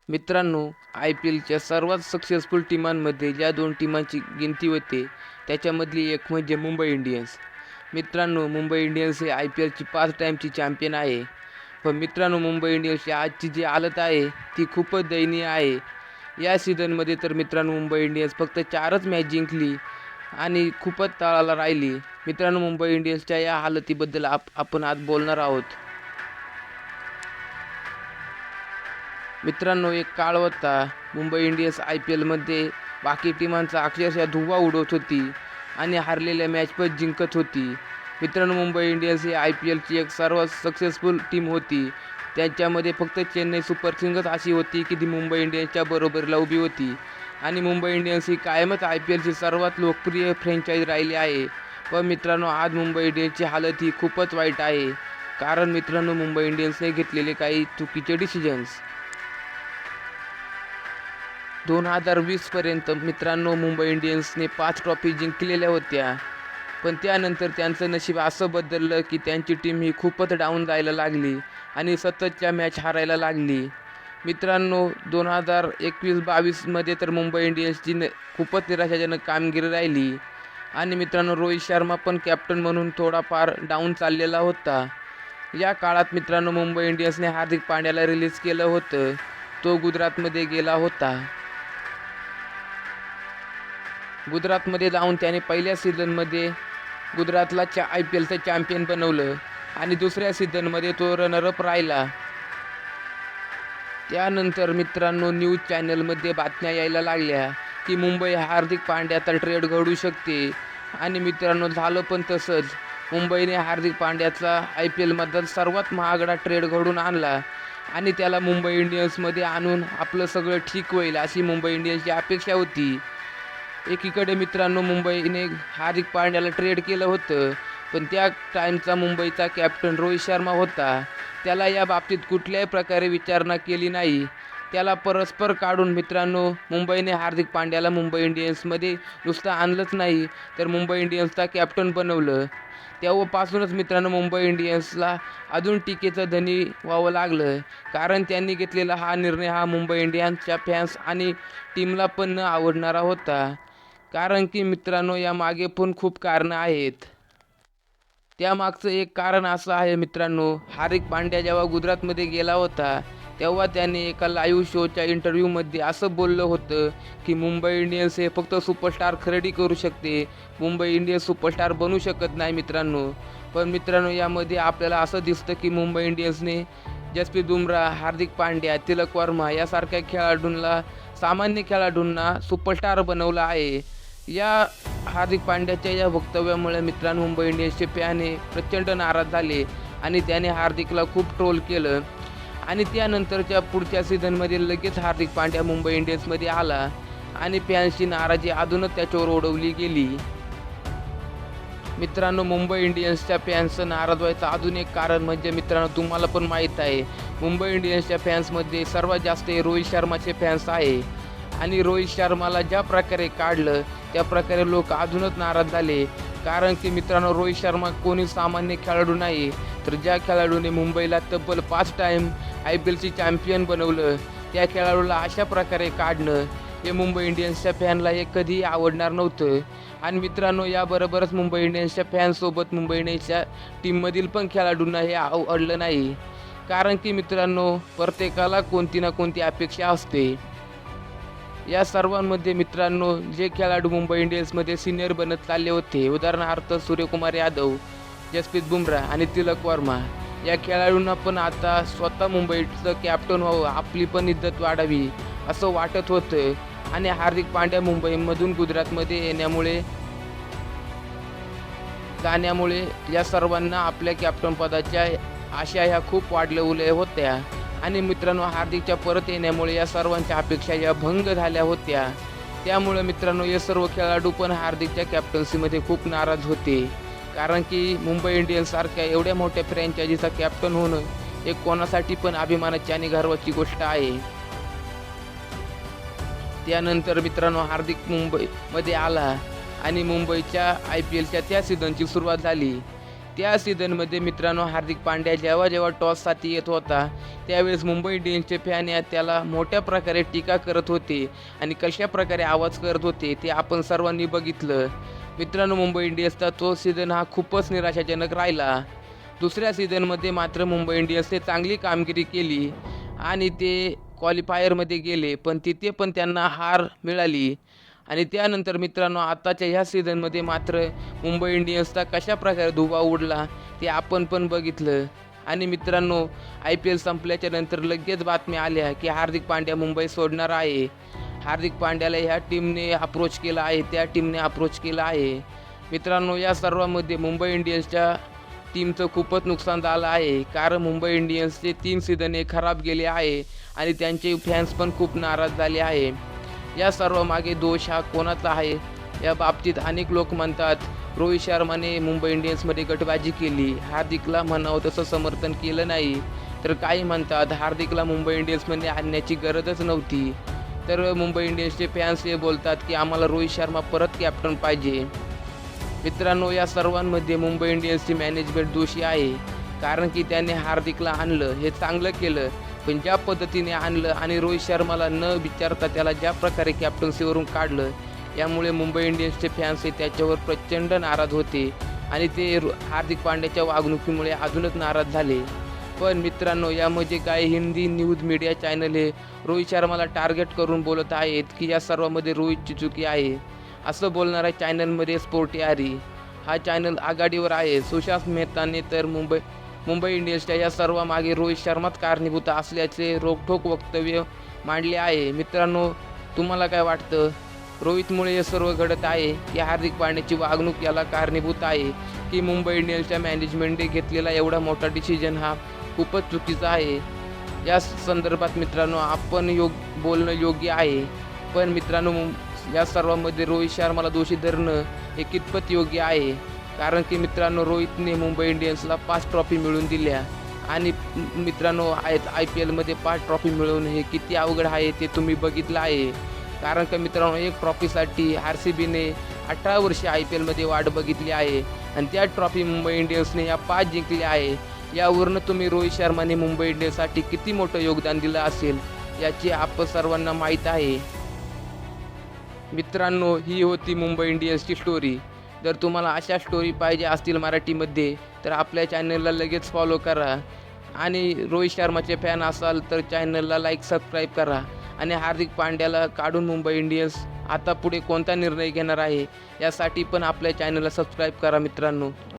मित्रांनो, I P एलच्या सर्वात सक्सेसफुल टीमांमध्ये ज्या दोन टीमांची गिनती होते त्याच्यामधली एक म्हणजे मुंबई इंडियन्स. मित्रांनो, मुंबई इंडियन्स हे आय पी एलची 5 टाईमची चॅम्पियन आहे. पण मित्रांनो, मुंबई इंडियन्सची आजची जी हालत आहे ती खूपच दयनीय आहे. या सीझनमध्ये तर मित्रांनो, मुंबई इंडियन्स फक्त 4च मॅच जिंकली आणि खूपच तळाला राहिली. मित्रांनो, मुंबई इंडियन्सच्या या हालतीबद्दल आपण आज बोलणार आहोत. मित्रांनो, एक काळ होता मुंबई इंडियन्स आय पी एलमध्ये बाकी टीमांचा अक्षरशः धुव्वा उडवत होती आणि हारलेल्या मॅच पण जिंकत होती. मित्रांनो, मुंबई इंडियन्स ही आय पी एलची एक सर्वात सक्सेसफुल टीम होती. त्यांच्यामध्ये फक्त चेन्नई सुपर किंग्स अशी होती की ती मुंबई इंडियन्सच्या बरोबरीला उभी होती आणि मुंबई इंडियन्स ही कायमच आय पी एलची सर्वात लोकप्रिय फ्रँचाईज राहिली आहे. पण मित्रांनो, आज मुंबई इंडियन्सची हालत ही खूपच वाईट आहे. कारण मित्रांनो, मुंबई इंडियन्सने घेतलेले काही चुकीचे डिसिजन्स. 2020 पर्यंत मित्रांनो, मुंबई इंडियन्सने 5 ट्रॉफी जिंकलेल्या होत्या. पण त्यानंतर त्यांचं नशीब असं बदललं की त्यांची टीम ही खूपच डाऊन जायला लागली आणि सततच्या मॅच हारायला लागली. मित्रांनो, 2021-22मध्ये तर मुंबई इंडियन्सची खूपच निराशाजनक कामगिरी राहिली आणि मित्रांनो, रोहित शर्मा पण कॅप्टन म्हणून थोडाफार डाऊन चाललेला होता. या काळात मित्रांनो, मुंबई इंडियन्सने हार्दिक पांड्याला रिलीज केलं होतं. तो गुजरातमध्ये गेला होता. गुजरातमध्ये जाऊन त्याने पहिल्या सीझनमध्ये गुजरातला आय पी एलचं चॅम्पियन बनवलं आणि दुसऱ्या सीझनमध्ये तो रनरअप राहिला. त्यानंतर मित्रांनो, न्यूज चॅनलमध्ये बातम्या यायला लागल्या की मुंबई हार्दिक पांड्याचा ट्रेड घडू शकते आणि मित्रांनो, झालं पण तसंच. मुंबईने हार्दिक पांड्याचा आय पी एलमधला सर्वात महागडा ट्रेड घडून आणला आणि त्याला मुंबई इंडियन्समध्ये आणून आपलं सगळं ठीक होईल अशी मुंबई इंडियन्सची अपेक्षा होती. एकीकडे मित्रांनो, मुंबईने हार्दिक पांड्याला ट्रेड केलं होतं, पण त्या टाईमचा मुंबईचा कॅप्टन रोहित शर्मा होता. त्याला या बाबतीत कुठल्याही प्रकारे विचारणा केली नाही. त्याला परस्पर काढून मित्रांनो, मुंबईने हार्दिक पांड्याला मुंबई इंडियन्समध्ये नुसतं आणलंच नाही तर मुंबई इंडियन्सचा कॅप्टन बनवलं. तेव्हापासूनच मित्रांनो, मुंबई इंडियन्सला अजून टीकेचं धनी व्हावं लागलं. कारण त्यांनी घेतलेला हा निर्णय हा मुंबई इंडियन्सच्या फॅन्स आणि टीमला पण न आवडणारा होता. कारण की मित्रांनो, यामागे पण खूप कारणं आहेत. त्यामागचं एक कारण असं आहे मित्रांनो, हार्दिक पांड्या जेव्हा गुजरातमध्ये गेला होता तेव्हा त्याने एका लाईव्ह शोच्या इंटरव्ह्यूमध्ये असं बोललं होतं की मुंबई इंडियन्स हे फक्त सुपरस्टार खरेदी करू शकते, मुंबई इंडियन्स सुपरस्टार बनू शकत नाही मित्रांनो. पण मित्रांनो, यामध्ये आपल्याला असं दिसतं की मुंबई इंडियन्सने जसप्रीत बुमराह, हार्दिक पांड्या, तिलक वर्मा यासारख्या सामान्य खेळाडूंना सुपरस्टार बनवलं आहे. या हार्दिक पांड्याच्या या वक्तव्यामुळे मित्रांनो, मुंबई इंडियन्सचे फॅन हे प्रचंड नाराज झाले आणि त्याने हार्दिकला खूप ट्रोल केलं आणि त्यानंतरच्या पुढच्या सीझनमध्ये लगेच हार्दिक पांड्या मुंबई इंडियन्समध्ये आला आणि फॅन्सची नाराजी अजूनच त्याच्यावर ओढवली गेली. मित्रांनो, मुंबई इंडियन्सच्या फॅन्सचं नाराज व्हायचं अजून एक कारण म्हणजे मित्रांनो, तुम्हाला पण माहीत आहे, मुंबई इंडियन्सच्या फॅन्समध्ये सर्वात जास्त रोहित शर्माचे फॅन्स आहे आणि रोहित शर्माला ज्या प्रकारे काढलं त्या प्रकारे लोक अजूनच नाराज झाले. कारण की मित्रांनो, रोहित शर्मा कोणी सामान्य खेळाडू नाही, तर ज्या खेळाडूने मुंबईला तब्बल 5 टाईम आय पी एलची चॅम्पियन बनवलं त्या खेळाडूला अशा प्रकारे काढणं हे मुंबई इंडियन्सच्या फॅनला हे कधीही आवडणार नव्हतं. आणि मित्रांनो, याबरोबरच मुंबई इंडियन्सच्या फॅन्ससोबत मुंबई इंडियन्सच्या टीममधील पण खेळाडूंना हे आवडलं नाही. कारण की मित्रांनो, प्रत्येकाला कोणती ना कोणती अपेक्षा असते. या सर्वांमध्ये मित्रांनो, जे खेळाडू मुंबई इंडियन्समध्ये सिनियर बनत चालले होते, उदाहरणार्थ सूर्यकुमार यादव, जसप्रीत बुमराह आणि तिलक वर्मा, या खेळाडूंना पण आता स्वतः मुंबईचं कॅप्टन व्हावं, आपली पण इज्जत वाढावी असं वाटत होतं. आणि हार्दिक पांड्या मुंबईमधून गुजरातमध्ये जाण्यामुळे या सर्वांना आपल्या कॅप्टनपदाच्या आशा ह्या खूप वाढवल्या होत्या आणि मित्रांनो, हार्दिकच्या परत येण्यामुळे या सर्वांच्या अपेक्षा या भंग झाल्या होत्या. त्यामुळे मित्रांनो, हे सर्व खेळाडू पण हार्दिकच्या कॅप्टन्सीमध्ये खूप नाराज होते. कारण की मुंबई इंडियन्ससारख्या एवढ्या मोठ्या फ्रँचायझीचा कॅप्टन होणं हे कोणासाठी पण अभिमानाची आणि गर्वाची गोष्ट आहे. त्यानंतर मित्रांनो, हार्दिक मुंबईमध्ये आला आणि मुंबईच्या आय पी एलच्या त्या सीझनची सुरुवात झाली. त्या सीझनमध्ये मित्रांनो, हार्दिक पांड्या जेव्हा टॉससाठी येत होता त्यावेळेस मुंबई इंडियन्सचे फॅन या त्याला मोठ्या प्रकारे टीका करत होते आणि कशा प्रकारे आवाज करत होते ते आपण सर्वांनी बघितलं. मित्रांनो, मुंबई इंडियन्सचा तो सीझन हा खूपच निराशाजनक राहिला. दुसऱ्या सीझनमध्ये मात्र मुंबई इंडियन्सने चांगली कामगिरी केली आणि ते क्वालिफायरमध्ये गेले, पण तिथे पण त्यांना हार मिळाली. आणि त्यानंतर मित्रांनो, आताच्या ह्या सीझनमध्ये मात्र मुंबई इंडियन्सचा कशा प्रकारे धुव्वा उडला ते आपण पण बघितलं. आणि मित्रांनो, IPL संपल्याच्या नंतर लगेच बातम्या आल्या की हार्दिक पांड्या मुंबई सोडणार आहे. हार्दिक पांड्याला ह्या टीमने अप्रोच केला आहे, त्या टीमने अप्रोच केला आहे. मित्रांनो, या सर्वांमध्ये मुंबई इंडियन्सच्या टीमचं खूपच नुकसान झालं आहे, कारण मुंबई इंडियन्सचे 3 सीझन हे खराब गेले आहे आणि त्यांचे फॅन्स पण खूप नाराज झाले आहे. या सर्व मागे दोष हा कोणाचा आहे? या बाबतीत अनेक लोक म्हणतात रोहित शर्माने मुंबई इंडियन्समध्ये गटबाजी केली, हार्दिकला म्हणावं तसं समर्थन केलं नाही. तर काही म्हणतात हार्दिकला मुंबई इंडियन्समध्ये आणण्याची गरजच नव्हती. तर मुंबई इंडियन्सचे फॅन्स हे बोलतात की आम्हाला रोहित शर्मा परत कॅप्टन पाहिजे. मित्रांनो, या सर्वांमध्ये मुंबई इंडियन्सची मॅनेजमेंट दोषी आहे, कारण की त्याने हार्दिकला आणलं हे चांगलं केलं, पण ज्या पद्धतीने आणलं आणि रोहित शर्माला न विचारता त्याला ज्या प्रकारे कॅप्टन्सीवरून काढलं, यामुळे मुंबई इंडियन्सचे फॅन्स हे त्याच्यावर प्रचंड नाराज होते आणि ते हार्दिक पांड्याच्या वागणुकीमुळे अजूनच नाराज झाले. पण मित्रांनो, यामध्ये काही हिंदी न्यूज मीडिया चॅनल हे रोहित शर्माला टार्गेट करून बोलत आहेत की या सर्वांमध्ये रोहितची चुकी आहे. असं बोलणाऱ्या चॅनलमध्ये स्पोर्ट यारी हा चॅनल आघाडीवर आहे. सुशांत मेहताने तर मुंबई इंडियन्सच्या या सर्वांमागे रोहित शर्माच कारणीभूत असल्याचे रोखठोक वक्तव्य मांडले आहे. मित्रांनो, तुम्हाला काय वाटतं? रोहितमुळे हे सर्व घडत आहे की हार्दिक पांड्याची वागणूक याला कारणीभूत आहे, की मुंबई इंडियन्सच्या मॅनेजमेंटने घेतलेला एवढा मोठा डिसिजन हा खूपच चुकीचा आहे? या संदर्भात मित्रांनो आपण बोलणं योग्य आहे, पण मित्रांनो या सर्वांमध्ये रोहित शर्माला दोषी धरणं हे कितपत योग्य आहे? कारण की मित्रांनो, रोहितने मुंबई इंडियन्सला 5 ट्रॉफी मिळवून दिल्या आणि मित्रांनो IPLमध्ये 5 ट्रॉफी मिळवणं हे किती अवघड आहे ते तुम्ही बघितलं आहे. कारण की मित्रांनो, एक ट्रॉफीसाठी RCBने 18 वर्षे IPLमध्ये वाट बघितली आहे आणि त्या ट्रॉफी मुंबई इंडियन्सने या 5 जिंकल्या आहे. यावरून तुम्ही रोहित शर्माने मुंबई इंडियन्ससाठी किती मोठं योगदान दिलं असेल याची आपण सर्वांना माहीत आहे. मित्रांनो, ही होती मुंबई इंडियन्सची स्टोरी. जर तुम्हाला अशा स्टोरी पाहिजे असतील मराठीमध्ये तर आपल्या चॅनलला लगेच फॉलो करा आणि रोहित शर्माचे फॅन असाल तर चॅनलला लाईक सबस्क्राईब करा. आणि हार्दिक पांड्याला काढून मुंबई इंडियन्स आता पुढे कोणता निर्णय घेणार आहे यासाठी पण आपल्या चॅनलला सबस्क्राईब करा मित्रांनो.